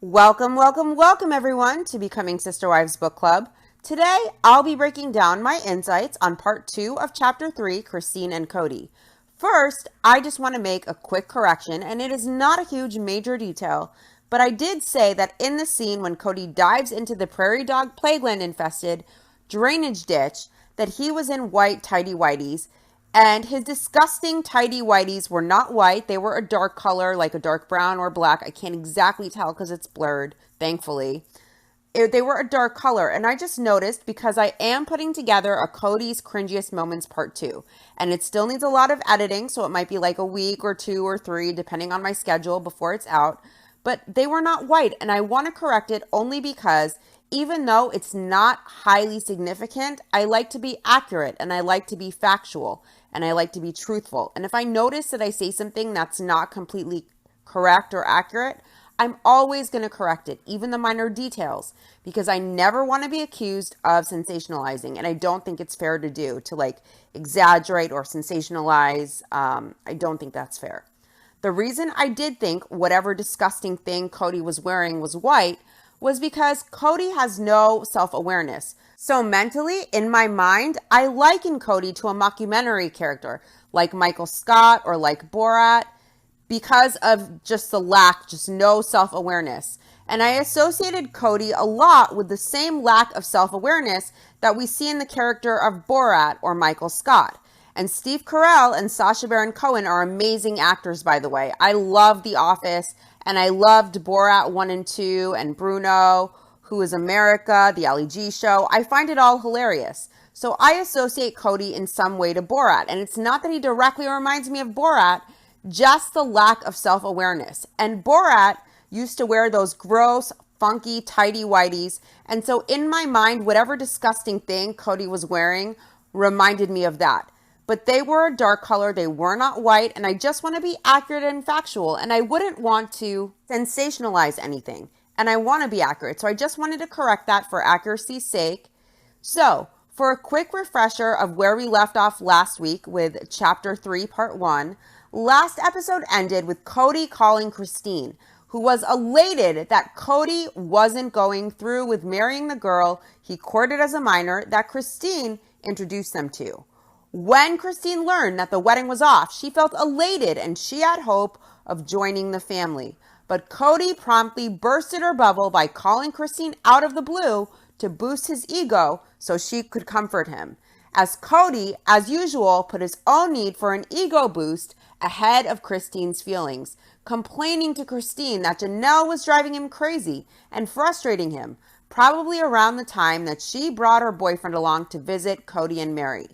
Welcome everyone to Becoming Sister Wives Book Club. Today, I'll be breaking down my insights on part 2 of chapter 3, Christine and Cody. First, I just want to make a quick correction, and it is not a huge major detail, but I did say that in the scene when Cody dives into the prairie dog plagueland infested drainage ditch, that he was in white tidy whities, and his disgusting tidy whities were not white. They were a dark color, like a dark brown or black. I can't exactly tell because it's blurred, thankfully. They were a dark color, and I just noticed because I am putting together a Cody's Cringiest Moments Part 2, and it still needs a lot of editing, so it might be like a week or 2 or 3, depending on my schedule before it's out, but they were not white, and I want to correct it only because even though it's not highly significant, I like to be accurate, and I like to be factual, and I like to be truthful, and if I notice that I say something that's not completely correct or accurate, I'm always going to correct it, even the minor details, because I never want to be accused of sensationalizing, and I don't think it's fair to do, to like exaggerate or sensationalize. I don't think that's fair. The reason I did think whatever disgusting thing Cody was wearing was white was because Cody has no self-awareness. So mentally, in my mind, I liken Cody to a mockumentary character, like Michael Scott or like Borat, because of just no self-awareness. And I associated Cody a lot with the same lack of self-awareness that we see in the character of Borat or Michael Scott. And Steve Carell and Sacha Baron Cohen are amazing actors, by the way. I love The Office, and I loved Borat 1 and 2, and Bruno, Who is America, The Ali G Show. I find it all hilarious. So I associate Cody in some way to Borat. And it's not that he directly reminds me of Borat, just the lack of self-awareness. And Borat used to wear those gross, funky, tidy whities. And so in my mind, whatever disgusting thing Cody was wearing reminded me of that. But they were a dark color, they were not white, and I just want to be accurate and factual, and I wouldn't want to sensationalize anything, and I want to be accurate, so I just wanted to correct that for accuracy's sake. So, for a quick refresher of where we left off last week with Chapter 3, Part 1, last episode ended with Cody calling Christine, who was elated that Cody wasn't going through with marrying the girl he courted as a minor that Christine introduced them to. When Christine learned that the wedding was off, she felt elated and she had hope of joining the family. But Cody promptly bursted her bubble by calling Christine out of the blue to boost his ego so she could comfort him. As Cody, as usual, put his own need for an ego boost ahead of Christine's feelings, complaining to Christine that Janelle was driving him crazy and frustrating him, probably around the time that she brought her boyfriend along to visit Cody and Mary.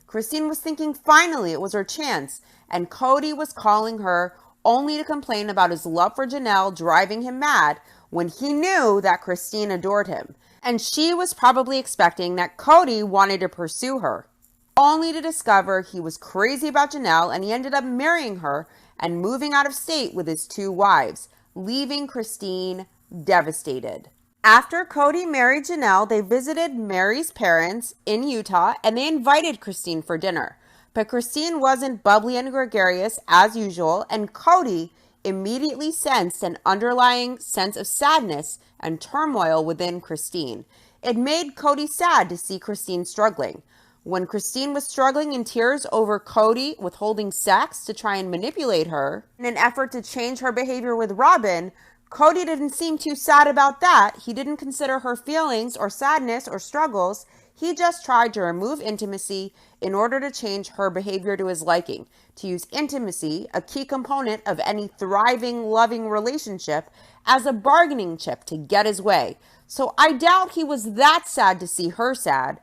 Christine was thinking finally it was her chance, and Cody was calling her only to complain about his love for Janelle driving him mad when he knew that Christine adored him. And she was probably expecting that Cody wanted to pursue her, only to discover he was crazy about Janelle and he ended up marrying her and moving out of state with his 2 wives, leaving Christine devastated. After Cody married Janelle, they visited Mary's parents in Utah and they invited Christine for dinner. But Christine wasn't bubbly and gregarious as usual, and Cody immediately sensed an underlying sense of sadness and turmoil within Christine. It made Cody sad to see Christine struggling. When Christine was struggling in tears over Cody withholding sex to try and manipulate her in an effort to change her behavior with Robin, Cody didn't seem too sad about that. He didn't consider her feelings or sadness or struggles. He just tried to remove intimacy in order to change her behavior to his liking, to use intimacy, a key component of any thriving, loving relationship, as a bargaining chip to get his way. So I doubt he was that sad to see her sad.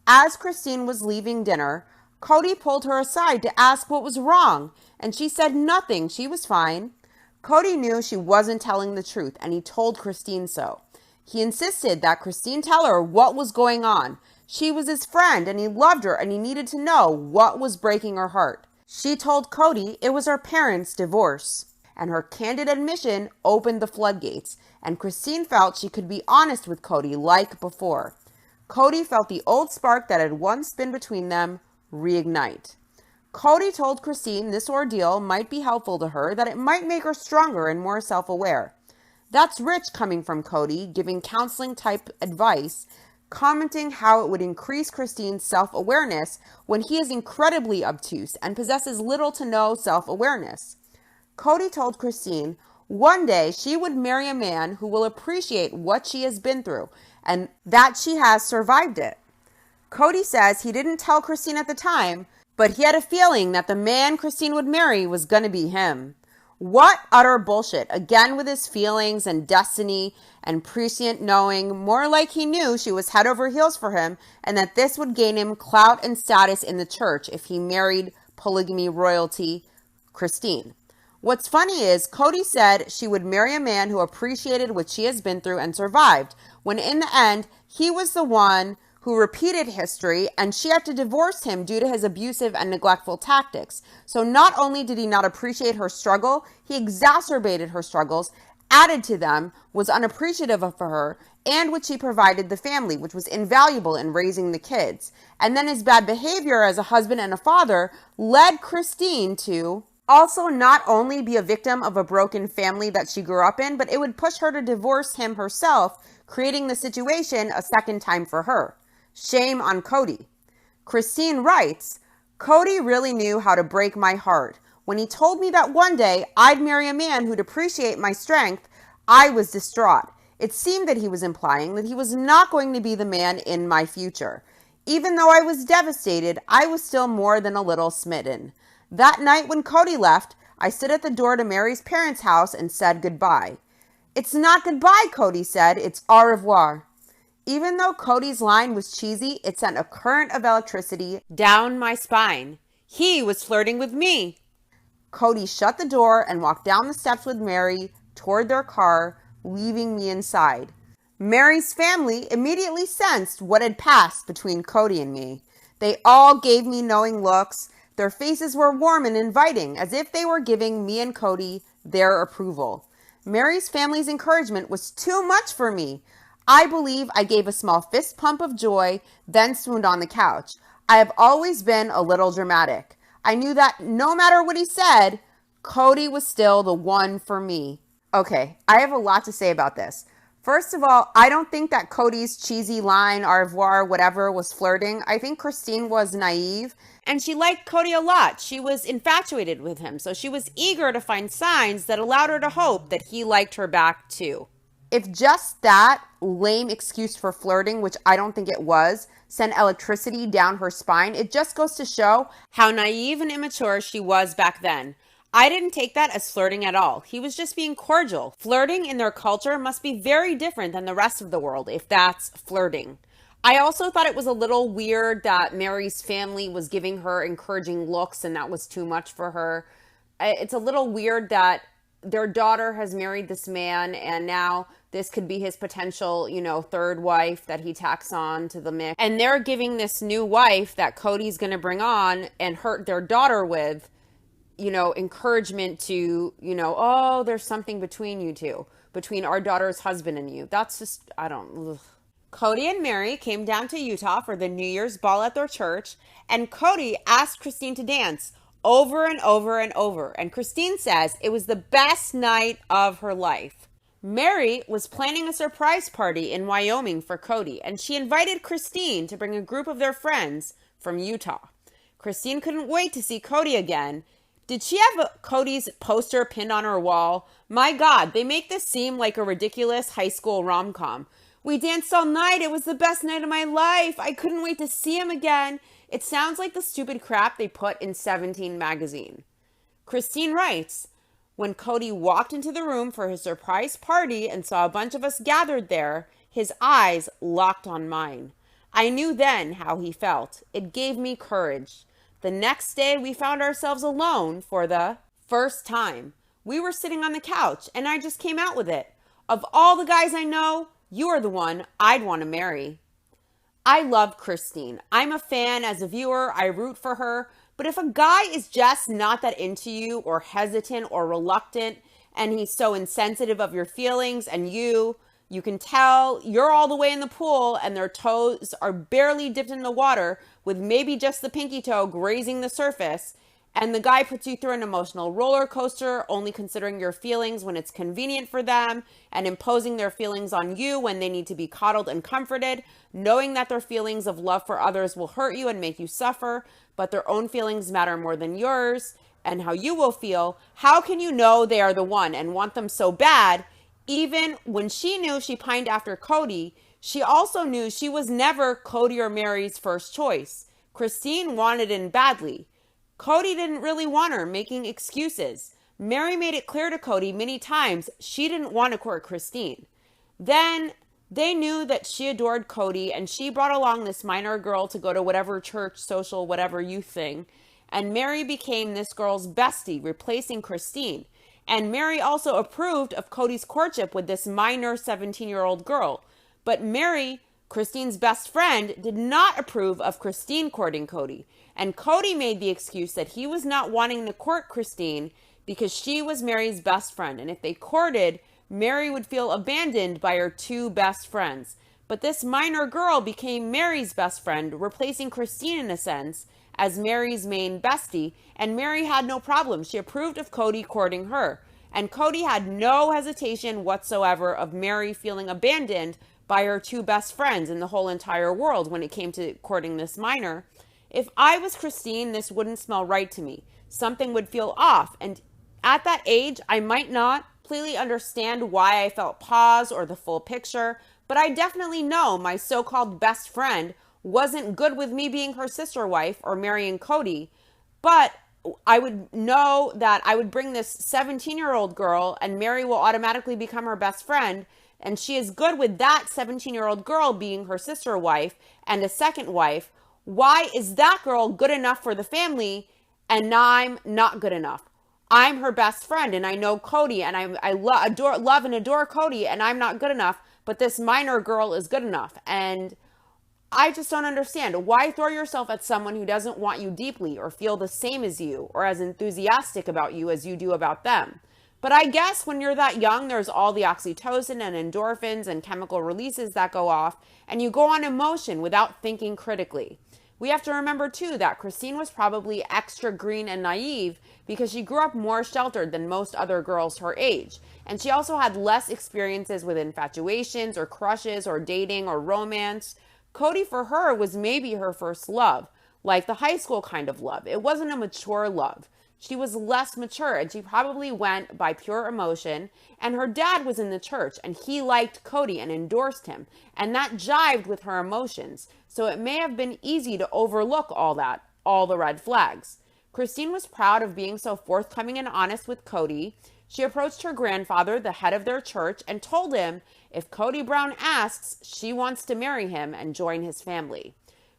As Christine was leaving dinner, Cody pulled her aside to ask what was wrong, and she said nothing. She was fine. Cody knew she wasn't telling the truth, and he told Christine so. He insisted that Christine tell her what was going on. She was his friend, and he loved her, and he needed to know what was breaking her heart. She told Cody it was her parents' divorce, and her candid admission opened the floodgates, and Christine felt she could be honest with Cody like before. Cody felt the old spark that had once been between them reignite. Cody told Christine this ordeal might be helpful to her, that it might make her stronger and more self-aware. That's rich coming from Cody, giving counseling type advice, commenting how it would increase Christine's self-awareness when he is incredibly obtuse and possesses little to no self-awareness. Cody told Christine one day she would marry a man who will appreciate what she has been through and that she has survived it. Cody says he didn't tell Christine at the time, but he had a feeling that the man Christine would marry was going to be him. What utter bullshit, again with his feelings and destiny and prescient knowing, more like he knew she was head over heels for him and that this would gain him clout and status in the church if he married polygamy royalty Christine. What's funny is Cody said she would marry a man who appreciated what she has been through and survived, when in the end, he was the one who repeated history and she had to divorce him due to his abusive and neglectful tactics. So not only did he not appreciate her struggle, he exacerbated her struggles, added to them, was unappreciative of her, and which he provided the family, which was invaluable in raising the kids. And then his bad behavior as a husband and a father led Christine to also not only be a victim of a broken family that she grew up in, but it would push her to divorce him herself, creating the situation a second time for her. Shame on Cody. Christine writes, Cody really knew how to break my heart. When he told me that one day I'd marry a man who'd appreciate my strength, I was distraught. It seemed that he was implying that he was not going to be the man in my future. Even though I was devastated, I was still more than a little smitten. That night when Cody left, I stood at the door to Mary's parents' house and said goodbye. It's not goodbye, Cody said. It's au revoir. Even though Cody's line was cheesy, it sent a current of electricity down my spine. He was flirting with me. Cody shut the door and walked down the steps with Mary toward their car, leaving me inside. Mary's family immediately sensed what had passed between Cody and me. They all gave me knowing looks. Their faces were warm and inviting, as if they were giving me and Cody their approval. Mary's family's encouragement was too much for me. I believe I gave a small fist pump of joy, then swooned on the couch. I have always been a little dramatic. I knew that no matter what he said, Cody was still the one for me. Okay, I have a lot to say about this. First of all, I don't think that Cody's cheesy line, au revoir, whatever, was flirting. I think Christine was naive, and she liked Cody a lot. She was infatuated with him, so she was eager to find signs that allowed her to hope that he liked her back too. If just that lame excuse for flirting, which I don't think it was, sent electricity down her spine, it just goes to show how naive and immature she was back then. I didn't take that as flirting at all. He was just being cordial. Flirting in their culture must be very different than the rest of the world, if that's flirting. I also thought it was a little weird that Mary's family was giving her encouraging looks and that was too much for her. It's a little weird that their daughter has married this man and now this could be his potential, third wife that he tacks on to the mix. And they're giving this new wife that Cody's going to bring on and hurt their daughter with, encouragement to, oh, there's something between you two, between our daughter's husband and you. That's just, ugh. Cody and Mary came down to Utah for the New Year's ball at their church, and Cody asked Christine to dance over and over and over. And Christine says it was the best night of her life. Mary was planning a surprise party in Wyoming for Cody, and she invited Christine to bring a group of their friends from Utah. Christine couldn't wait to see Cody again. Did she have Cody's poster pinned on her wall? My God, they make this seem like a ridiculous high school rom-com. We danced all night. It was the best night of my life. I couldn't wait to see him again. It sounds like the stupid crap they put in 17 magazine. Christine writes, when Cody walked into the room for his surprise party and saw a bunch of us gathered there, his eyes locked on mine. I knew then how he felt. It gave me courage. The next day, we found ourselves alone for the first time. We were sitting on the couch, and I just came out with it. Of all the guys I know, you are the one I'd want to marry. I love Christine. I'm a fan. As a viewer, I root for her. But if a guy is just not that into you or hesitant or reluctant and he's so insensitive of your feelings and you can tell you're all the way in the pool and their toes are barely dipped in the water with maybe just the pinky toe grazing the surface And the guy puts you through an emotional roller coaster, only considering your feelings when it's convenient for them and imposing their feelings on you when they need to be coddled and comforted, knowing that their feelings of love for others will hurt you and make you suffer, but their own feelings matter more than yours and how you will feel. How can you know they are the one and want them so bad? Even when she knew she pined after Cody, she also knew she was never Cody or Mary's first choice. Christine wanted in badly. Cody didn't really want her, making excuses. Mary made it clear to Cody many times she didn't want to court Christine. Then they knew that she adored Cody, and she brought along this minor girl to go to whatever church, social, whatever youth thing. And Mary became this girl's bestie, replacing Christine. And Mary also approved of Cody's courtship with this minor 17-year-old girl. But Mary, Christine's best friend, did not approve of Christine courting Cody. And Cody made the excuse that he was not wanting to court Christine because she was Mary's best friend. And if they courted, Mary would feel abandoned by her two best friends. But this minor girl became Mary's best friend, replacing Christine in a sense as Mary's main bestie. And Mary had no problem. She approved of Cody courting her. And Cody had no hesitation whatsoever of Mary feeling abandoned by her two best friends in the whole entire world when it came to courting this minor. If I was Christine, this wouldn't smell right to me. Something would feel off. And at that age, I might not completely understand why I felt pause or the full picture, but I definitely know my so-called best friend wasn't good with me being her sister wife or marrying Cody. But I would know that I would bring this 17-year-old girl and Mary will automatically become her best friend. And she is good with that 17-year-old girl being her sister wife and a second wife. Why is that girl good enough for the family and I'm not good enough? I'm her best friend and I know Cody and I love and adore Cody and I'm not good enough, but this minor girl is good enough. And I just don't understand. Why throw yourself at someone who doesn't want you deeply or feel the same as you or as enthusiastic about you as you do about them? But I guess when you're that young, there's all the oxytocin and endorphins and chemical releases that go off, and you go on emotion without thinking critically. We have to remember, too, that Christine was probably extra green and naive because she grew up more sheltered than most other girls her age. And she also had less experiences with infatuations or crushes or dating or romance. Cody, for her, was maybe her first love, like the high school kind of love. It wasn't a mature love. She was less mature and she probably went by pure emotion, and her dad was in the church and he liked Cody and endorsed him, and that jived with her emotions. So it may have been easy to overlook all the red flags. Christine was proud of being so forthcoming and honest with Cody. She approached her grandfather, the head of their church, and told him if Cody Brown asks, she wants to marry him and join his family.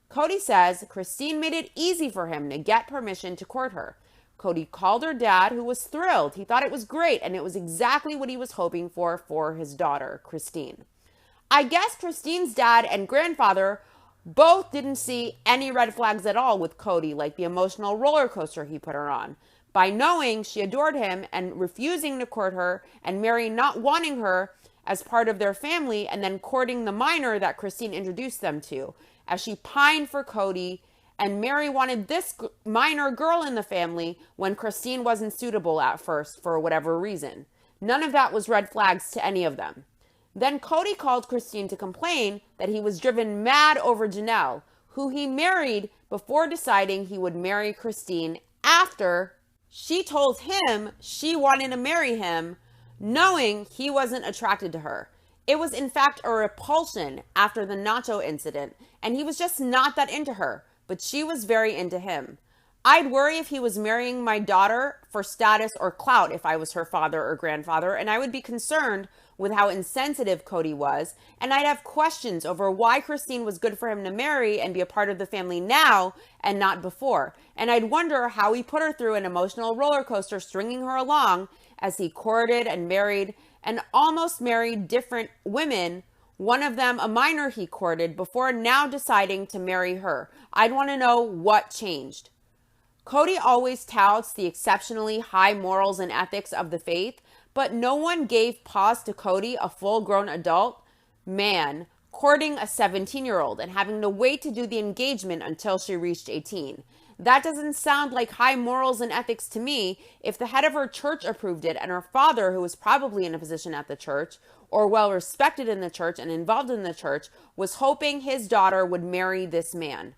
Cody says Christine made it easy for him to get permission to court her. Cody called her dad, who was thrilled. He thought it was great, and it was exactly what he was hoping for his daughter, Christine. I guess Christine's dad and grandfather both didn't see any red flags at all with Cody, like the emotional roller coaster he put her on. By knowing she adored him and refusing to court her, and Mary not wanting her as part of their family, and then courting the minor that Christine introduced them to, as she pined for Cody. And Mary wanted this minor girl in the family when Christine wasn't suitable at first for whatever reason. None of that was red flags to any of them. Then Cody called Christine to complain that he was driven mad over Janelle, who he married before deciding he would marry Christine after she told him she wanted to marry him, knowing he wasn't attracted to her. It was in fact a repulsion after the nacho incident, and he was just not that into her. But she was very into him. I'd worry if he was marrying my daughter for status or clout if I was her father or grandfather, and I would be concerned with how insensitive Cody was, and I'd have questions over why Christine was good for him to marry and be a part of the family now and not before. And I'd wonder how he put her through an emotional roller coaster stringing her along as he courted and married and almost married different women, one of them a minor he courted, before now deciding to marry her. I'd want to know what changed. Cody always touts the exceptionally high morals and ethics of the faith, but no one gave pause to Cody, a full-grown adult man, courting a 17-year-old and having to wait to do the engagement until she reached 18. That doesn't sound like high morals and ethics to me. If the head of her church approved it and her father, who was probably in a position at the church or well respected in the church and involved in the church, was hoping his daughter would marry this man.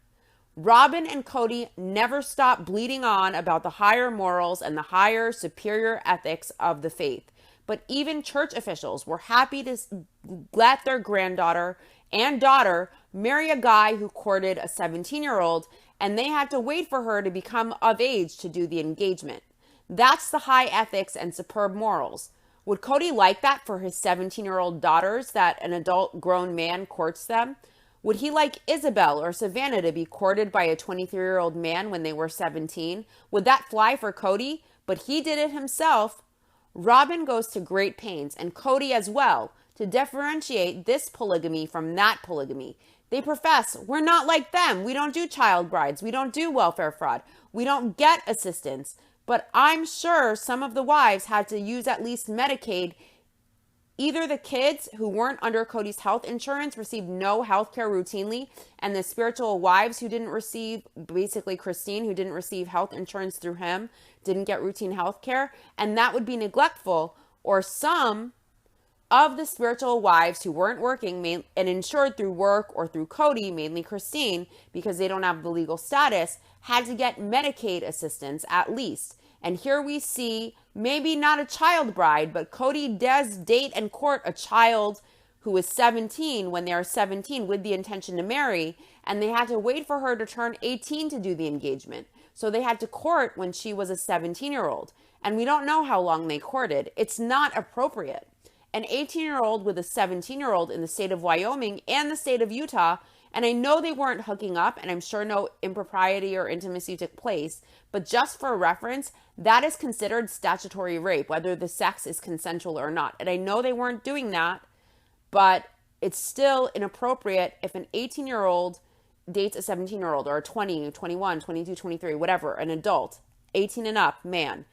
Robin and Cody never stopped bleeding on about the higher morals and the higher superior ethics of the faith. But even church officials were happy to let their granddaughter and daughter marry a guy who courted a 17-year-old, and they had to wait for her to become of age to do the engagement. That's the high ethics and superb morals. Would Cody like that for his 17-year-old daughters, that an adult grown man courts them? Would he like Isabel or Savannah to be courted by a 23-year-old man when they were 17? Would that fly for Cody? But he did it himself. Robin goes to great pains, and Cody as well, to differentiate this polygamy from that polygamy. They profess, we're not like them. We don't do child brides. We don't do welfare fraud. We don't get assistance. But I'm sure some of the wives had to use at least Medicaid. Either the kids who weren't under Cody's health insurance received no health care routinely, and the spiritual wives who didn't receive, basically Christine, who didn't receive health insurance through him, didn't get routine health care, and that would be neglectful. Or some of the spiritual wives who weren't working and insured through work or through Cody, mainly Christine, because they don't have the legal status, had to get Medicaid assistance at least. And here we see maybe not a child bride, but Cody does date and court a child who is 17 when they are 17 with the intention to marry, and they had to wait for her to turn 18 to do the engagement. So they had to court when she was a 17-year-old. And we don't know how long they courted. It's not appropriate. An 18-year-old with a 17-year-old in the state of Wyoming and the state of Utah, and I know they weren't hooking up, and I'm sure no impropriety or intimacy took place, but just for reference, that is considered statutory rape, whether the sex is consensual or not. And I know they weren't doing that, but it's still inappropriate if an 18-year-old dates a 17-year-old or a 20, 21, 22, 23, whatever, an adult, 18 and up, man,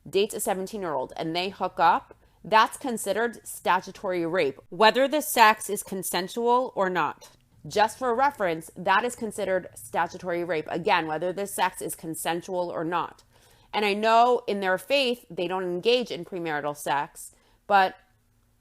dates a 17-year-old and they hook up. That's considered statutory rape, whether the sex is consensual or not. Just for reference, that is considered statutory rape. Again, whether the sex is consensual or not. And I know in their faith, they don't engage in premarital sex, but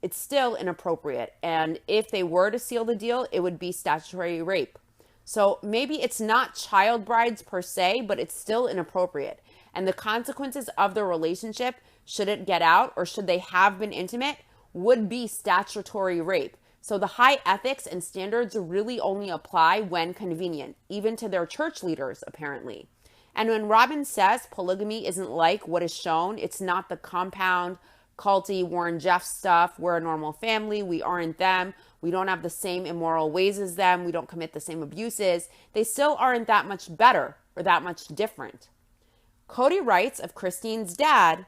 it's still inappropriate. And if they were to seal the deal, it would be statutory rape. So maybe it's not child brides per se, but it's still inappropriate. And the consequences of the relationship, should it get out or should they have been intimate, would be statutory rape. So the high ethics and standards really only apply when convenient, even to their church leaders, apparently. And when Robin says polygamy isn't like what is shown, it's not the compound, culty, Warren Jeff stuff, we're a normal family, we aren't them, we don't have the same immoral ways as them, we don't commit the same abuses, they still aren't that much better or that much different. Cody writes of Christine's dad,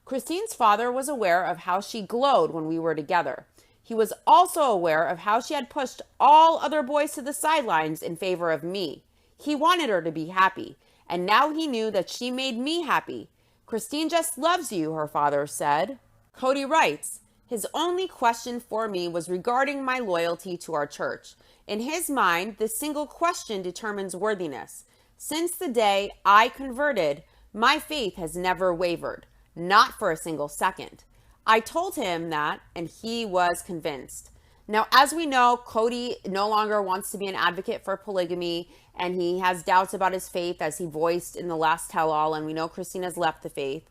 Christine's father was aware of how she glowed when we were together. He was also aware of how she had pushed all other boys to the sidelines in favor of me. He wanted her to be happy, and now he knew that she made me happy. Christine just loves you, her father said. Cody writes, his only question for me was regarding my loyalty to our church. In his mind, this single question determines worthiness. Since the day I converted, my faith has never wavered, not for a single second. I told him that, and he was convinced. Now, as we know, Cody no longer wants to be an advocate for polygamy, and he has doubts about his faith, as he voiced in the last tell-all, and we know Christine has left the faith.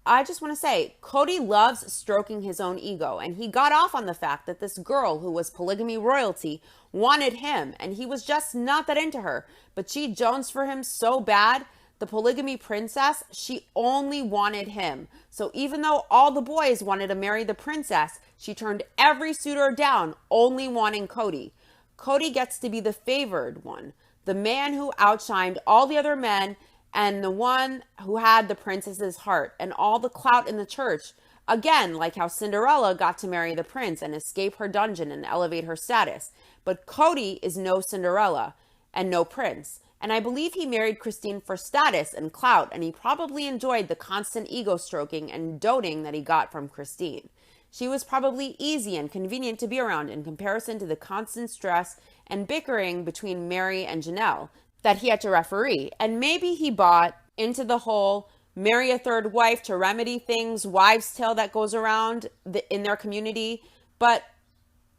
I just want to say, Cody loves stroking his own ego, and he got off on the fact that this girl who was polygamy royalty wanted him, and he was just not that into her. But she jonesed for him so bad. The polygamy princess, she only wanted him. So even though all the boys wanted to marry the princess, she turned every suitor down, only wanting Cody. Cody gets to be the favored one, the man who outshined all the other men and the one who had the princess's heart and all the clout in the church. Again, like how Cinderella got to marry the prince and escape her dungeon and elevate her status. But Cody is no Cinderella and no prince. And I believe he married Christine for status and clout, and he probably enjoyed the constant ego stroking and doting that he got from Christine. She was probably easy and convenient to be around in comparison to the constant stress and bickering between Mary and Janelle. that he had to referee. And maybe he bought into the whole marry a third wife to remedy things, wives' tale that goes around in their community. But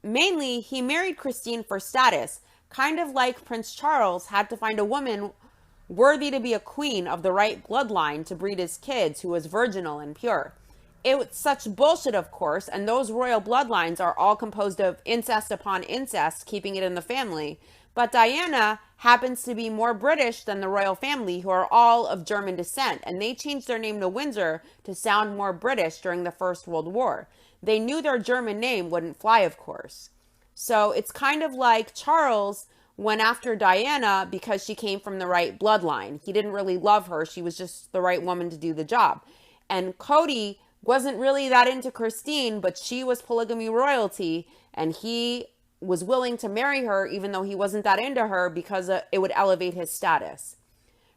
mainly, he married Christine for status, kind of like Prince Charles had to find a woman worthy to be a queen of the right bloodline to breed his kids, who was virginal and pure. It was such bullshit, of course, and those royal bloodlines are all composed of incest upon incest, keeping it in the family. But Diana happens to be more British than the royal family, who are all of German descent, and they changed their name to Windsor to sound more British during the First World War. They knew their German name wouldn't fly, of course. So it's kind of like Charles went after Diana because she came from the right bloodline. He didn't really love her. She was just the right woman to do the job. And Cody wasn't really that into Christine, but she was polygamy royalty, and he was willing to marry her even though he wasn't that into her because it would elevate his status.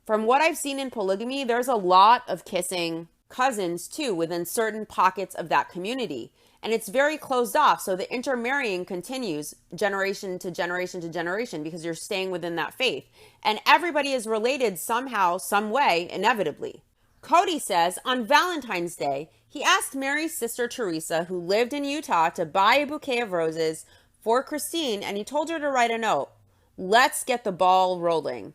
From what I've seen in polygamy, there's a lot of kissing cousins too within certain pockets of that community. And it's very closed off, so the intermarrying continues generation to generation to generation because you're staying within that faith. And everybody is related somehow, some way, inevitably. Cody says on Valentine's Day, he asked Mary's sister Teresa, who lived in Utah, to buy a bouquet of roses for Christine, and he told her to write a note. Let's get the ball rolling.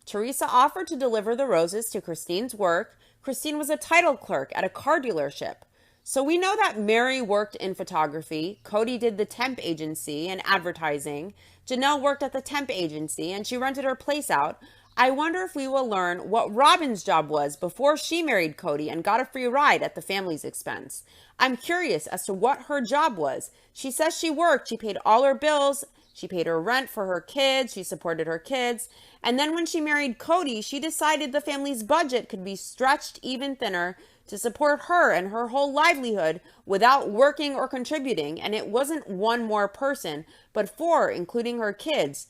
Teresa offered to deliver the roses to Christine's work. Christine was a title clerk at a car dealership. So we know that Mary worked in photography, Cody did the temp agency and advertising, Janelle worked at the temp agency, and she rented her place out. I wonder if we will learn what Robin's job was before she married Cody and got a free ride at the family's expense. I'm curious as to what her job was. She says she worked, she paid all her bills, she paid her rent for her kids, she supported her kids, and then when she married Cody, she decided the family's budget could be stretched even thinner to support her and her whole livelihood without working or contributing, and it wasn't one more person, but four, including her kids,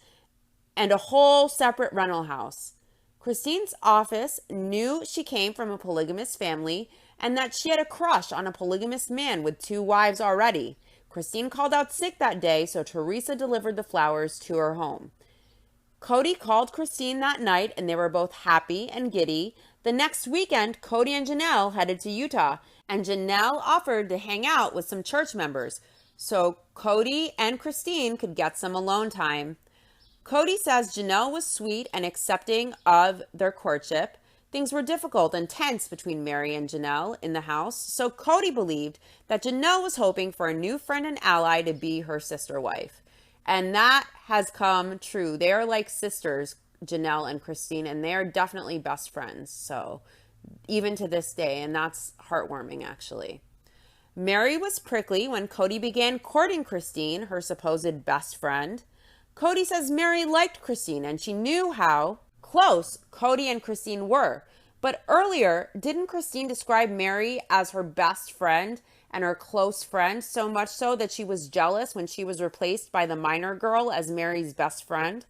and a whole separate rental house. Christine's office knew she came from a polygamous family and that she had a crush on a polygamous man with 2 wives already. Christine called out sick that day, so Teresa delivered the flowers to her home. Cody called Christine that night, and they were both happy and giddy. The next weekend, Cody and Janelle headed to Utah, and Janelle offered to hang out with some church members so Cody and Christine could get some alone time. Cody says Janelle was sweet and accepting of their courtship. Things were difficult and tense between Mary and Janelle in the house, so Cody believed that Janelle was hoping for a new friend and ally to be her sister wife. And that has come true. They are like sisters, Janelle and Christine, and they are definitely best friends. So even to this day, and that's heartwarming, actually. Mary was prickly when Cody began courting Christine, her supposed best friend. Cody says Mary liked Christine, and she knew how close Cody and Christine were. But earlier, didn't Christine describe Mary as her best friend and her close friend, so much so that she was jealous when she was replaced by the minor girl as Mary's best friend?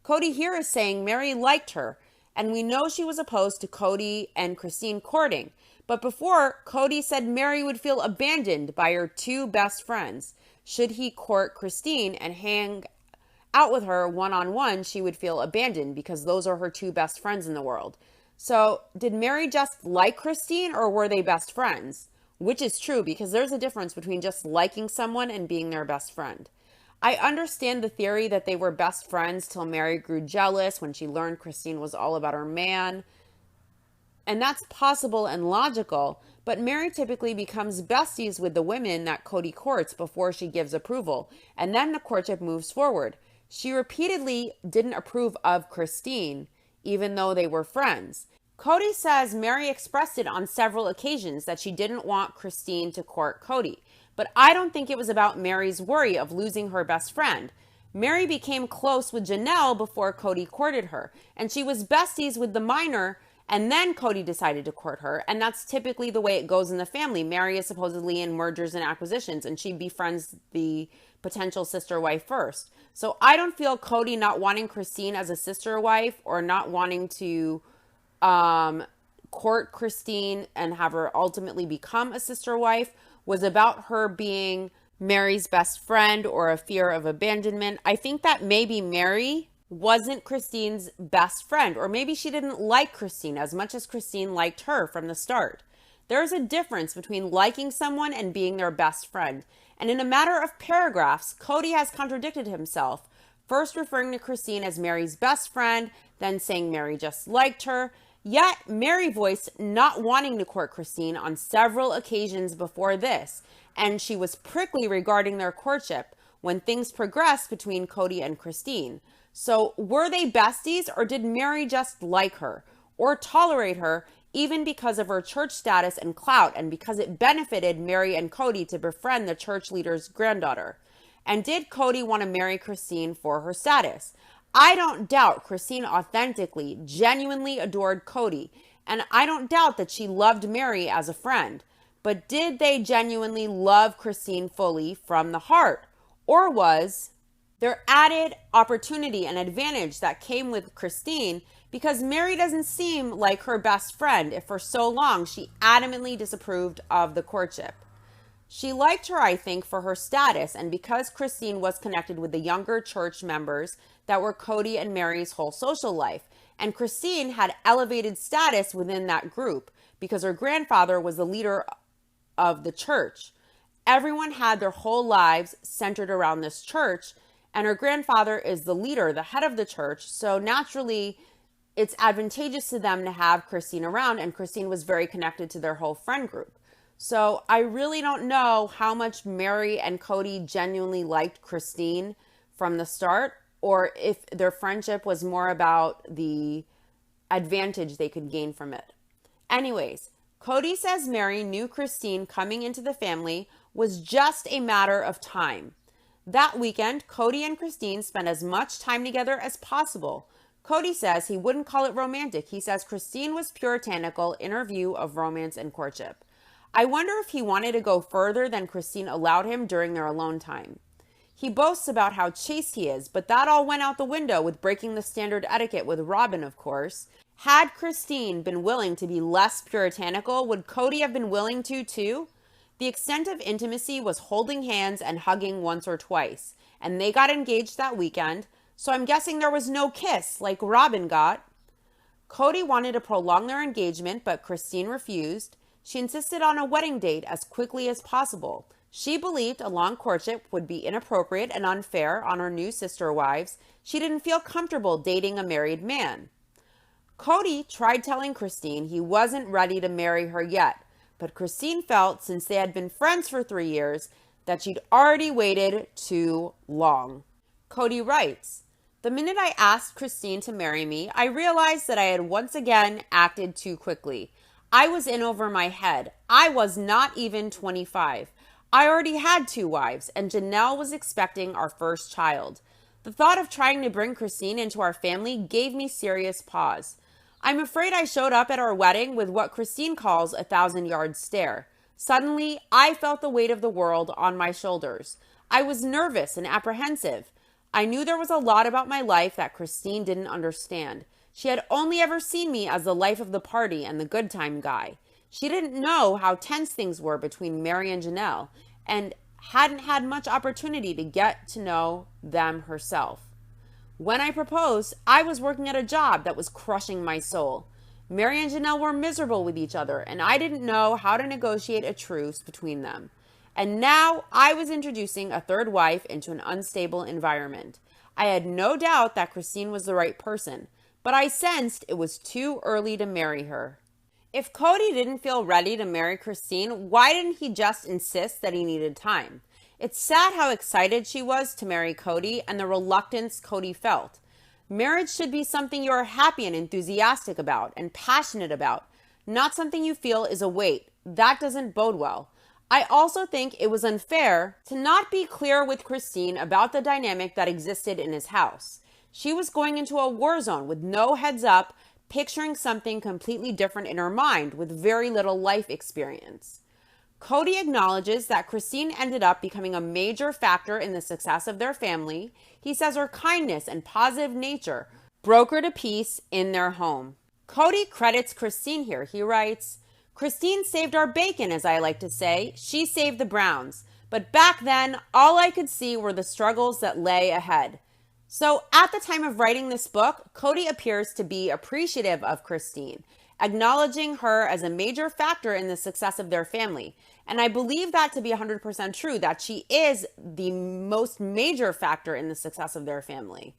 Cody here is saying Mary liked her, and we know she was opposed to Cody and Christine courting. But before, Cody said Mary would feel abandoned by her 2 best friends. Should he court Christine and hang out with her one-on-one, she would feel abandoned because those are her 2 best friends in the world. So did Mary just like Christine, or were they best friends? Which is true, because there's a difference between just liking someone and being their best friend. I understand the theory that they were best friends till Mary grew jealous when she learned Christine was all about her man. And that's possible and logical, but Mary typically becomes besties with the women that Cody courts before she gives approval, and then the courtship moves forward. She repeatedly didn't approve of Christine, even though they were friends. Cody says Mary expressed it on several occasions that she didn't want Christine to court Cody. But I don't think it was about Mary's worry of losing her best friend. Mary became close with Janelle before Cody courted her, and she was besties with the minor, and then Cody decided to court her, and that's typically the way it goes in the family. Mary is supposedly in mergers and acquisitions, and she befriends the potential sister wife first. So I don't feel Cody not wanting Christine as a sister wife or not wanting to court Christine and have her ultimately become a sister wife was about her being Mary's best friend or a fear of abandonment. I think that maybe Mary wasn't Christine's best friend, or maybe she didn't like Christine as much as Christine liked her from the start. There's a difference between liking someone and being their best friend. And in a matter of paragraphs, Cody has contradicted himself, first referring to Christine as Mary's best friend, then saying Mary just liked her. Yet, Mary voiced not wanting to court Christine on several occasions before this, and she was prickly regarding their courtship when things progressed between Cody and Christine. So, were they besties, or did Mary just like her or tolerate her even because of her church status and clout, and because it benefited Mary and Cody to befriend the church leader's granddaughter? And did Cody want to marry Christine for her status? I don't doubt Christine authentically, genuinely adored Cody, and I don't doubt that she loved Mary as a friend. But did they genuinely love Christine fully from the heart? Or was there added opportunity and advantage that came with Christine because Mary doesn't seem like her best friend if for so long she adamantly disapproved of the courtship? She liked her, I think, for her status, and because Christine was connected with the younger church members that were Cody and Mary's whole social life. And Christine had elevated status within that group because her grandfather was the leader of the church. Everyone had their whole lives centered around this church, and her grandfather is the leader, the head of the church. So naturally, it's advantageous to them to have Christine around, and Christine was very connected to their whole friend group. So I really don't know how much Mary and Cody genuinely liked Christine from the start, or if their friendship was more about the advantage they could gain from it. Anyways, Cody says Mary knew Christine coming into the family was just a matter of time. That weekend, Cody and Christine spent as much time together as possible. Cody says he wouldn't call it romantic. He says Christine was puritanical in her view of romance and courtship. I wonder if he wanted to go further than Christine allowed him during their alone time. He boasts about how chaste he is, but that all went out the window with breaking the standard etiquette with Robin, of course. Had Christine been willing to be less puritanical, would Cody have been willing to too? The extent of intimacy was holding hands and hugging once or twice, and they got engaged that weekend, so I'm guessing there was no kiss like Robin got. Cody wanted to prolong their engagement, but Christine refused. She insisted on a wedding date as quickly as possible. She believed a long courtship would be inappropriate and unfair on her new sister wives. She didn't feel comfortable dating a married man. Cody tried telling Christine he wasn't ready to marry her yet, but Christine felt, since they had been friends for 3 years, that she'd already waited too long. Cody writes, "The minute I asked Christine to marry me, I realized that I had once again acted too quickly. I was in over my head. I was not even 25. I already had 2 wives, and Janelle was expecting our first child. The thought of trying to bring Christine into our family gave me serious pause. I'm afraid I showed up at our wedding with what Christine calls a 1,000-yard stare. Suddenly, I felt the weight of the world on my shoulders. I was nervous and apprehensive. I knew there was a lot about my life that Christine didn't understand. She had only ever seen me as the life of the party and the good time guy. She didn't know how tense things were between Mary and Janelle, and hadn't had much opportunity to get to know them herself. When I proposed, I was working at a job that was crushing my soul. Mary and Janelle were miserable with each other, and I didn't know how to negotiate a truce between them. And now I was introducing a third wife into an unstable environment. I had no doubt that Christine was the right person, but I sensed it was too early to marry her." If Cody didn't feel ready to marry Christine, why didn't he just insist that he needed time? It's sad how excited she was to marry Cody and the reluctance Cody felt. Marriage should be something you are happy and enthusiastic about and passionate about, not something you feel is a weight. That doesn't bode well. I also think it was unfair to not be clear with Christine about the dynamic that existed in his house. She was going into a war zone with no heads up, picturing something completely different in her mind with very little life experience. Cody acknowledges that Christine ended up becoming a major factor in the success of their family. He says her kindness and positive nature brokered a peace in their home. Cody credits Christine here. He writes, "Christine saved our bacon, as I like to say. She saved the Browns. But back then, all I could see were the struggles that lay ahead. So, at the time of writing this book, Cody appears to be appreciative of Christine, acknowledging her as a major factor in the success of their family. And I believe that to be 100% true, that she is the most major factor in the success of their family.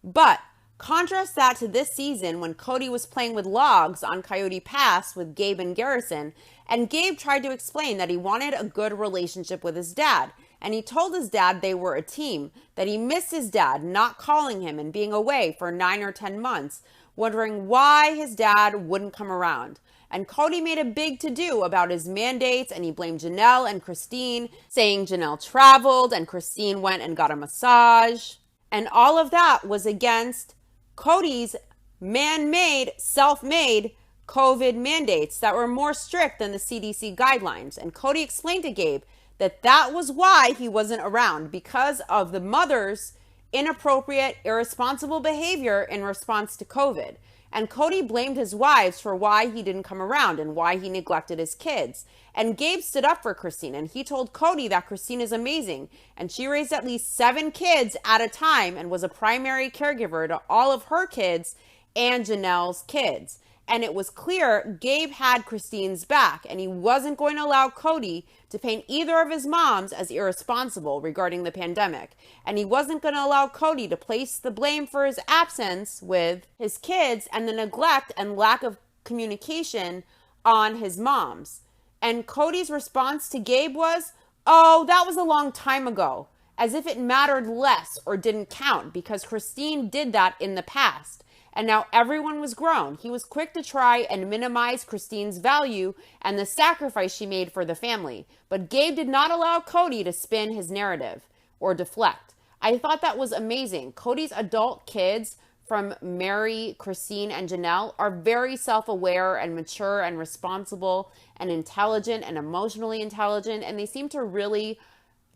But contrast that to this season when Cody was playing with logs on Coyote Pass with Gabe and Garrison, and Gabe tried to explain that he wanted a good relationship with his dad. And he told his dad they were a team, that he missed his dad not calling him and being away for 9 or 10 months, wondering why his dad wouldn't come around. And Cody made a big to-do about his mandates, and he blamed Janelle and Christine, saying Janelle traveled and Christine went and got a massage. And all of that was against Cody's man-made, self-made COVID mandates that were more strict than the CDC guidelines. And Cody explained to Gabe that was why he wasn't around, because of the mother's inappropriate, irresponsible behavior in response to COVID. And Cody blamed his wives for why he didn't come around and why he neglected his kids. And Gabe stood up for Christine, and he told Cody that Christine is amazing, and she raised at least 7 kids at a time and was a primary caregiver to all of her kids and Janelle's kids. And it was clear Gabe had Christine's back, and he wasn't going to allow Cody to paint either of his moms as irresponsible regarding the pandemic. And he wasn't going to allow Cody to place the blame for his absence with his kids and the neglect and lack of communication on his moms. And Cody's response to Gabe was, "Oh, that was a long time ago," as if it mattered less or didn't count because Christine did that in the past. And now everyone was grown. He was quick to try and minimize Christine's value and the sacrifice she made for the family. But Gabe did not allow Cody to spin his narrative or deflect. I thought that was amazing. Cody's adult kids from Mary, Christine, and Janelle are very self-aware and mature and responsible and intelligent and emotionally intelligent. And they seem to really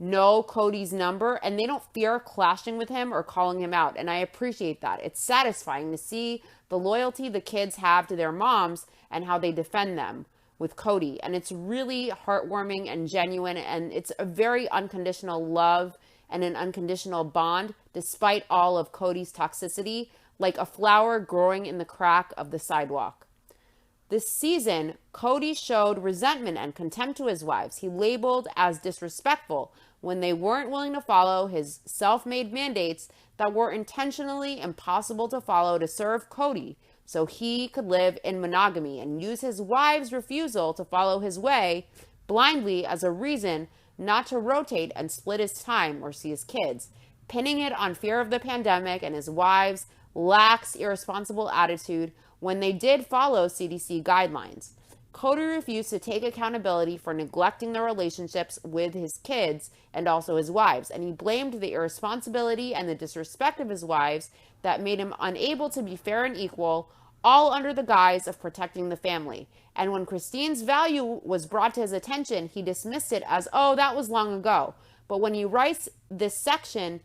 know Cody's number, and they don't fear clashing with him or calling him out. And I appreciate that. It's satisfying to see the loyalty the kids have to their moms and how they defend them with Cody. And it's really heartwarming and genuine, and it's a very unconditional love and an unconditional bond despite all of Cody's toxicity, like a flower growing in the crack of the sidewalk. This season, Cody showed resentment and contempt to his wives. He labeled as disrespectful when they weren't willing to follow his self-made mandates that were intentionally impossible to follow to serve Cody so he could live in monogamy, and use his wife's refusal to follow his way blindly as a reason not to rotate and split his time or see his kids, pinning it on fear of the pandemic and his wife's lax, irresponsible attitude when they did follow CDC guidelines. Cody refused to take accountability for neglecting the relationships with his kids and also his wives, and he blamed the irresponsibility and the disrespect of his wives that made him unable to be fair and equal, all under the guise of protecting the family. And when Christine's value was brought to his attention, he dismissed it as, "Oh, that was long ago." But when he writes this section,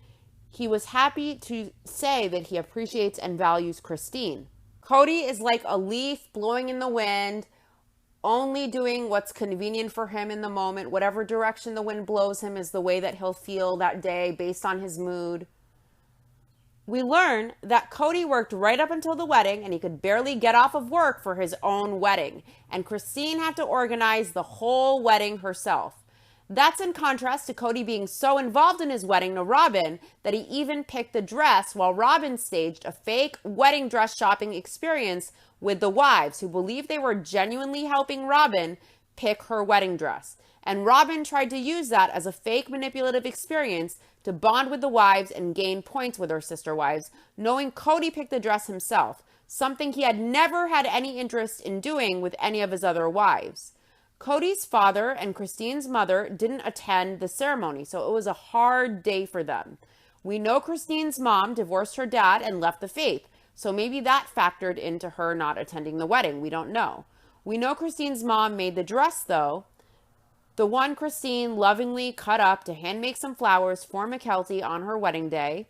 he was happy to say that he appreciates and values Christine. Cody is like a leaf blowing in the wind, only doing what's convenient for him in the moment. Whatever direction the wind blows him is the way that he'll feel that day based on his mood. We learn that Cody worked right up until the wedding, and he could barely get off of work for his own wedding. And Christine had to organize the whole wedding herself. That's in contrast to Cody being so involved in his wedding to Robin that he even picked the dress while Robin staged a fake wedding dress shopping experience with the wives who believed they were genuinely helping Robin pick her wedding dress. And Robin tried to use that as a fake manipulative experience to bond with the wives and gain points with her sister wives, knowing Cody picked the dress himself, something he had never had any interest in doing with any of his other wives. Cody's father and Christine's mother didn't attend the ceremony, so it was a hard day for them. We know Christine's mom divorced her dad and left the faith, so maybe that factored into her not attending the wedding. We don't know. We know Christine's mom made the dress, though, the one Christine lovingly cut up to hand make some flowers for McKelty on her wedding day.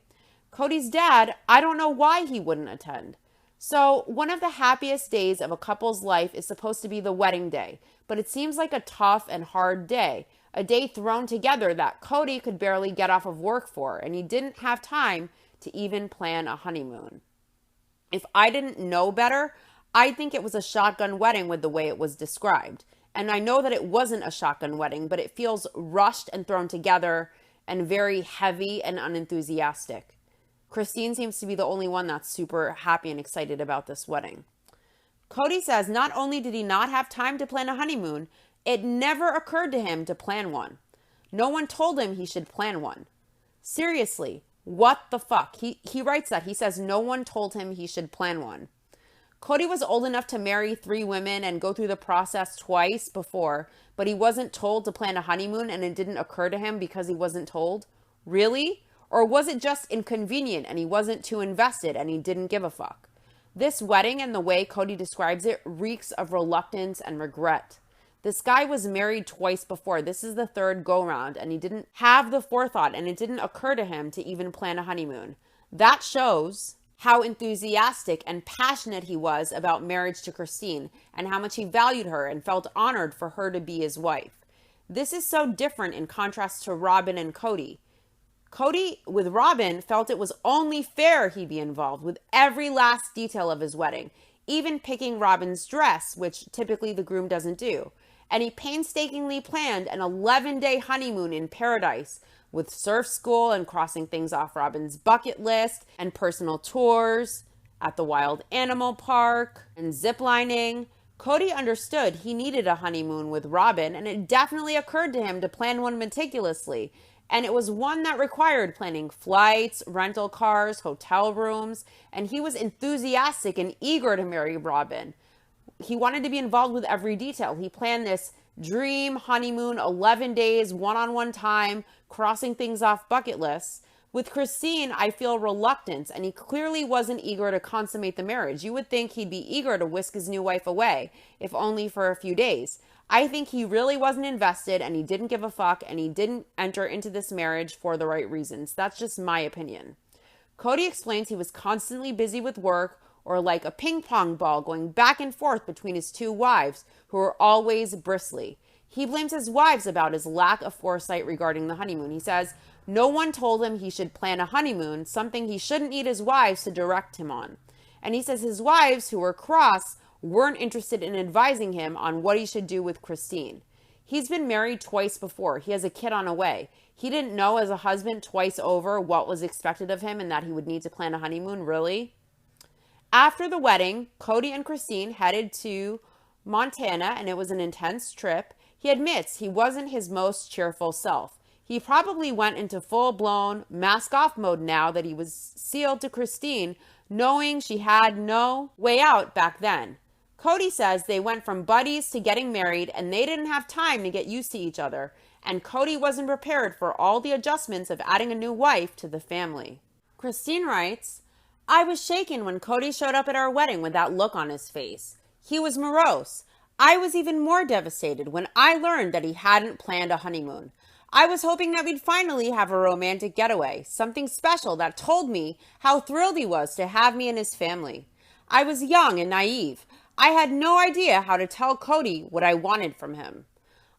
Cody's dad, I don't know why he wouldn't attend. So one of the happiest days of a couple's life is supposed to be the wedding day, but it seems like a tough and hard day, a day thrown together that Cody could barely get off of work for, and he didn't have time to even plan a honeymoon. If I didn't know better, I'd think it was a shotgun wedding with the way it was described. And I know that it wasn't a shotgun wedding, but it feels rushed and thrown together and very heavy and unenthusiastic. Christine seems to be the only one that's super happy and excited about this wedding. Cody says not only did he not have time to plan a honeymoon, it never occurred to him to plan one. No one told him he should plan one. Seriously, what the fuck? He writes that. He says no one told him he should plan one. Cody was old enough to marry 3 women and go through the process twice before, but he wasn't told to plan a honeymoon and it didn't occur to him because he wasn't told? Really? Or was it just inconvenient and he wasn't too invested and he didn't give a fuck? This wedding and the way Cody describes it reeks of reluctance and regret. This guy was married twice before. This is the 3rd go-round and he didn't have the forethought and it didn't occur to him to even plan a honeymoon. That shows how enthusiastic and passionate he was about marriage to Christine and how much he valued her and felt honored for her to be his wife. This is so different in contrast to Robin and Cody. Cody, with Robin, felt it was only fair he be involved with every last detail of his wedding, even picking Robin's dress, which typically the groom doesn't do. And he painstakingly planned an 11-day honeymoon in paradise with surf school and crossing things off Robin's bucket list and personal tours at the wild animal park and ziplining. Cody understood he needed a honeymoon with Robin, and it definitely occurred to him to plan one meticulously. And it was one that required planning flights, rental cars, hotel rooms, and he was enthusiastic and eager to marry Robin. He wanted to be involved with every detail. He planned this dream honeymoon, 11 days, one-on-one time, crossing things off bucket lists. With Christine, I feel reluctance, and he clearly wasn't eager to consummate the marriage. You would think he'd be eager to whisk his new wife away, if only for a few days. I think he really wasn't invested, and he didn't give a fuck, and he didn't enter into this marriage for the right reasons. That's just my opinion. Cody explains he was constantly busy with work, or like a ping pong ball going back and forth between his 2 wives, who were always bristly. He blames his wives about his lack of foresight regarding the honeymoon. He says no one told him he should plan a honeymoon, something he shouldn't need his wives to direct him on. And he says his wives, who were cross, weren't interested in advising him on what he should do with Christine. He's been married twice before. He has a kid on the way. He didn't know as a husband twice over what was expected of him and that he would need to plan a honeymoon, really? After the wedding, Cody and Christine headed to Montana, and it was an intense trip. He admits he wasn't his most cheerful self. He probably went into full-blown mask-off mode now that he was sealed to Christine, knowing she had no way out back then. Cody says they went from buddies to getting married, and they didn't have time to get used to each other, and Cody wasn't prepared for all the adjustments of adding a new wife to the family. Christine writes, I was shaken when Cody showed up at our wedding with that look on his face. He was morose. I was even more devastated when I learned that he hadn't planned a honeymoon. I was hoping that we'd finally have a romantic getaway, something special that told me how thrilled he was to have me in his family. I was young and naive. I had no idea how to tell Cody what I wanted from him.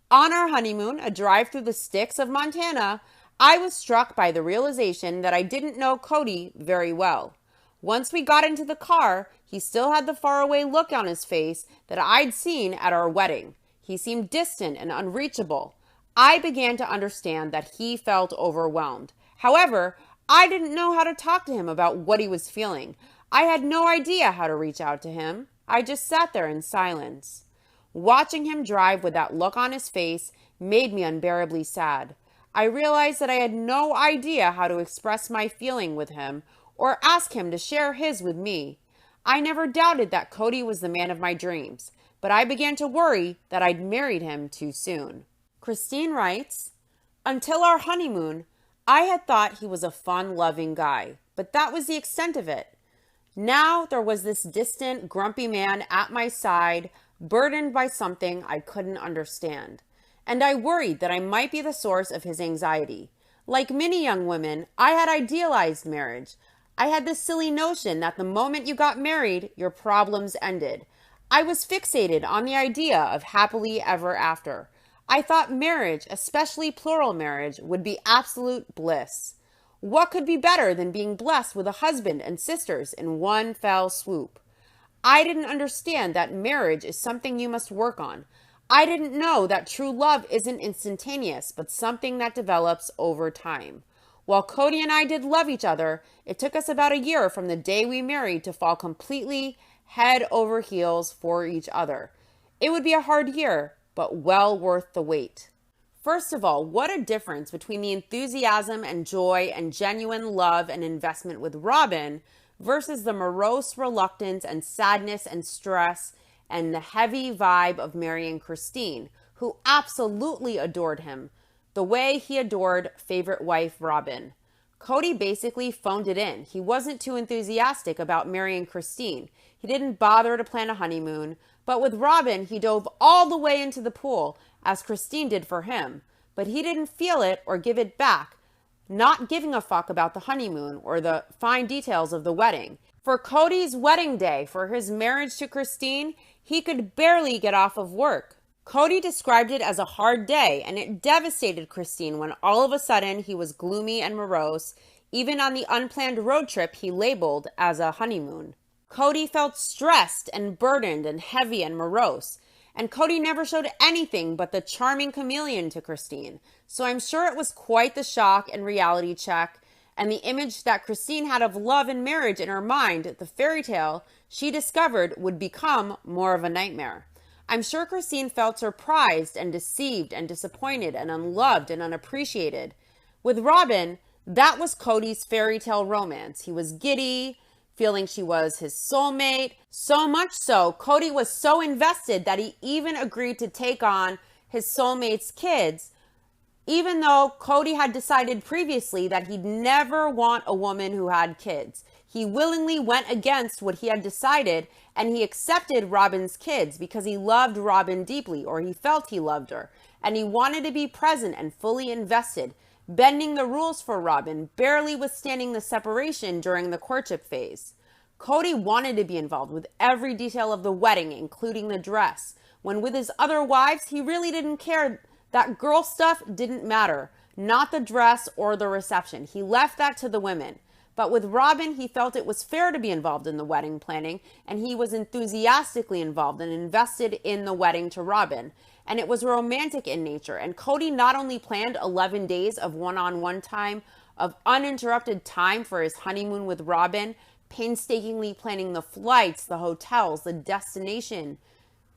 On our honeymoon, a drive through the sticks of Montana, I was struck by the realization that I didn't know Cody very well. Once we got into the car, he still had the faraway look on his face that I'd seen at our wedding. He seemed distant and unreachable. I began to understand that he felt overwhelmed. However, I didn't know how to talk to him about what he was feeling. I had no idea how to reach out to him. I just sat there in silence. Watching him drive with that look on his face made me unbearably sad. I realized that I had no idea how to express my feeling with him or ask him to share his with me. I never doubted that Cody was the man of my dreams, but I began to worry that I'd married him too soon. Christine writes, until our honeymoon, I had thought he was a fun, loving guy, but that was the extent of it. Now there was this distant, grumpy man at my side, burdened by something I couldn't understand. And I worried that I might be the source of his anxiety. Like many young women, I had idealized marriage. I had this silly notion that the moment you got married, your problems ended. I was fixated on the idea of happily ever after. I thought marriage, especially plural marriage, would be absolute bliss. What could be better than being blessed with a husband and sisters in one fell swoop? I didn't understand that marriage is something you must work on. I didn't know that true love isn't instantaneous, but something that develops over time. While Cody and I did love each other, it took us about a year from the day we married to fall completely head over heels for each other. It would be a hard year, but well worth the wait. First of all, what a difference between the enthusiasm and joy and genuine love and investment with Robin versus the morose reluctance and sadness and stress and the heavy vibe of marrying Christine, who absolutely adored him, the way he adored favorite wife Robin. Cody basically phoned it in. He wasn't too enthusiastic about marrying Christine. He didn't bother to plan a honeymoon, but with Robin, he dove all the way into the pool, as Christine did for him. But he didn't feel it or give it back, not giving a fuck about the honeymoon or the fine details of the wedding. For Cody's wedding day, for his marriage to Christine, he could barely get off of work. Cody described it as a hard day, and it devastated Christine when all of a sudden he was gloomy and morose, even on the unplanned road trip he labeled as a honeymoon. Cody felt stressed and burdened and heavy and morose, and Cody never showed anything but the charming chameleon to Christine, so I'm sure it was quite the shock and reality check, and the image that Christine had of love and marriage in her mind, the fairy tale she discovered, would become more of a nightmare. I'm sure Christine felt surprised and deceived and disappointed and unloved and unappreciated. With Robin, that was Cody's fairy tale romance. He was giddy, feeling she was his soulmate. So much so, Cody was so invested that he even agreed to take on his soulmate's kids, even though Cody had decided previously that he'd never want a woman who had kids. He willingly went against what he had decided, and he accepted Robin's kids because he loved Robin deeply, or he felt he loved her, and he wanted to be present and fully invested, bending the rules for Robin, barely withstanding the separation during the courtship phase. Cody wanted to be involved with every detail of the wedding, including the dress, when with his other wives, he really didn't care. That girl stuff didn't matter, not the dress or the reception. He left that to the women. But with Robin, he felt it was fair to be involved in the wedding planning, and he was enthusiastically involved and invested in the wedding to Robin. And it was romantic in nature. And Cody not only planned 11 days of one-on-one time, of uninterrupted time for his honeymoon with Robin, painstakingly planning the flights, the hotels, the destination,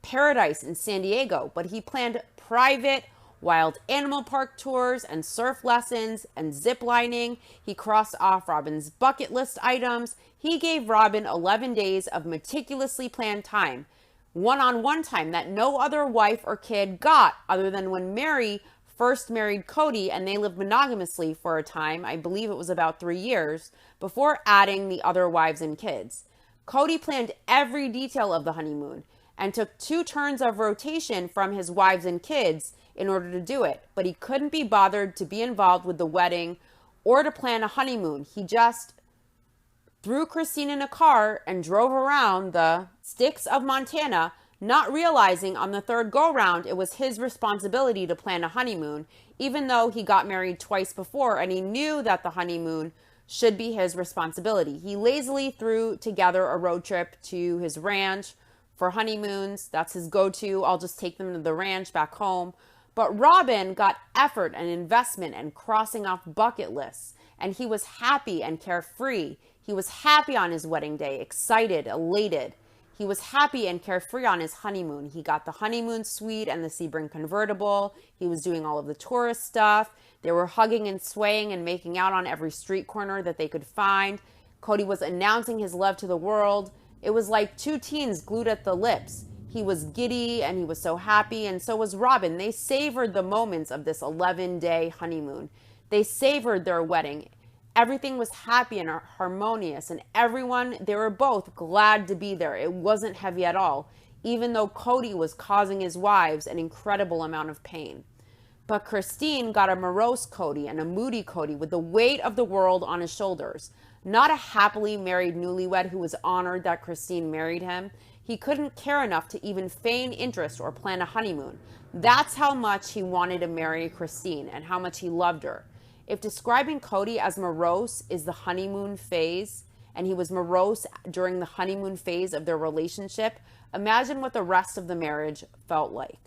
paradise in San Diego, but he planned private wild animal park tours and surf lessons and zip lining. He crossed off Robin's bucket list items. He gave Robin 11 days of meticulously planned time, one-on-one time that no other wife or kid got, other than when Mary first married Cody and they lived monogamously for a time, I believe it was about 3 years, before adding the other wives and kids. Cody planned every detail of the honeymoon and took 2 turns of rotation from his wives and kids in order to do it, but he couldn't be bothered to be involved with the wedding or to plan a honeymoon. He just threw Christine in a car and drove around the sticks of Montana, not realizing on the 3rd go-round it was his responsibility to plan a honeymoon, even though he got married twice before and he knew that the honeymoon should be his responsibility. He lazily threw together a road trip to his ranch for honeymoons. That's his go-to. I'll just take them to the ranch back home. But Robin got effort and investment and crossing off bucket lists, and he was happy and carefree. He was happy on his wedding day, excited, elated. He was happy and carefree on his honeymoon. He got the honeymoon suite and the Sebring convertible. He was doing all of the tourist stuff. They were hugging and swaying and making out on every street corner that they could find. Cody was announcing his love to the world. It was like 2 teens glued at the lips. He was giddy and he was so happy, and so was Robin. They savored the moments of this 11-day honeymoon. They savored their wedding. Everything was happy and harmonious, and everyone, they were both glad to be there. It wasn't heavy at all, even though Cody was causing his wives an incredible amount of pain. But Christine got a morose Cody and a moody Cody with the weight of the world on his shoulders. Not a happily married newlywed who was honored that Christine married him. He couldn't care enough to even feign interest or plan a honeymoon. That's how much he wanted to marry Christine and how much he loved her. If describing Cody as morose is the honeymoon phase, and he was morose during the honeymoon phase of their relationship, imagine what the rest of the marriage felt like.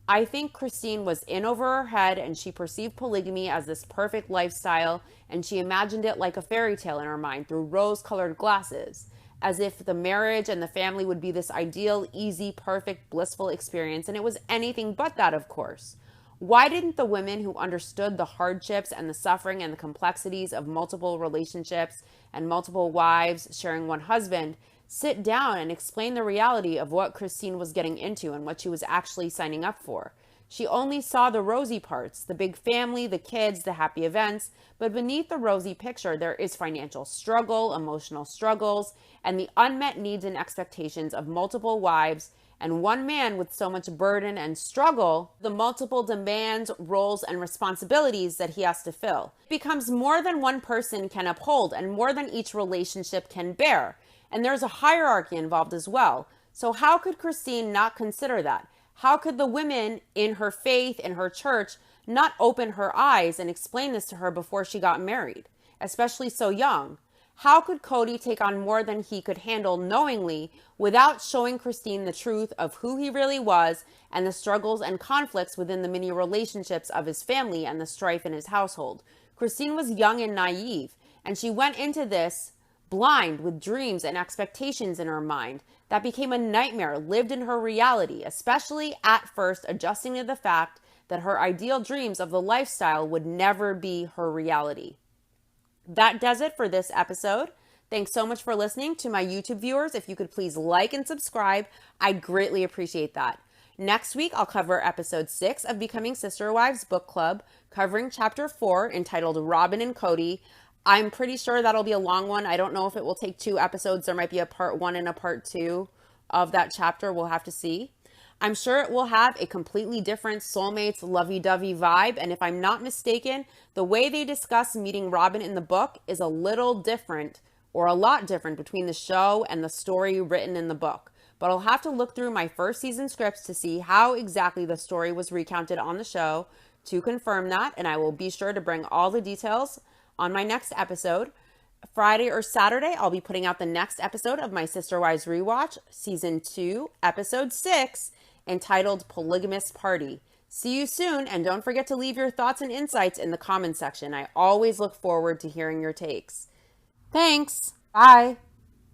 I think Christine was in over her head and she perceived polygamy as this perfect lifestyle, and she imagined it like a fairy tale in her mind through rose-colored glasses, as if the marriage and the family would be this ideal, easy, perfect, blissful experience, and it was anything but that, of course. Why didn't the women who understood the hardships and the suffering and the complexities of multiple relationships and multiple wives sharing one husband sit down and explain the reality of what Christine was getting into and what she was actually signing up for? She only saw the rosy parts, the big family, the kids, the happy events, but beneath the rosy picture, there is financial struggle, emotional struggles, and the unmet needs and expectations of multiple wives and one man with so much burden and struggle, the multiple demands, roles, and responsibilities that he has to fill. It becomes more than one person can uphold and more than each relationship can bear. And there's a hierarchy involved as well. So how could Christine not consider that? How could the women in her faith, in her church, not open her eyes and explain this to her before she got married, especially so young? How could Cody take on more than he could handle knowingly without showing Christine the truth of who he really was and the struggles and conflicts within the many relationships of his family and the strife in his household? Christine was young and naive, and she went into this blind with dreams and expectations in her mind that became a nightmare lived in her reality, especially at first adjusting to the fact that her ideal dreams of the lifestyle would never be her reality. That does it for this episode. Thanks so much for listening. To my YouTube viewers, if you could please like and subscribe, I'd greatly appreciate that. Next week, I'll cover episode 6 of Becoming Sister Wives Book Club, covering chapter 4 entitled Robin and Cody. I'm pretty sure that'll be a long one. I don't know if it will take 2 episodes. There might be a part 1 and a part 2 of that chapter. We'll have to see. I'm sure it will have a completely different soulmates lovey-dovey vibe, and if I'm not mistaken, the way they discuss meeting Robin in the book is a little different, or a lot different, between the show and the story written in the book. But I'll have to look through my first season scripts to see how exactly the story was recounted on the show to confirm that, and I will be sure to bring all the details on my next episode. Friday or Saturday, I'll be putting out the next episode of my Sister Wives Rewatch, Season 2, Episode 6, entitled Polygamous Party. See you soon, and don't forget to leave your thoughts and insights in the comments section. I always look forward to hearing your takes. Thanks. Bye.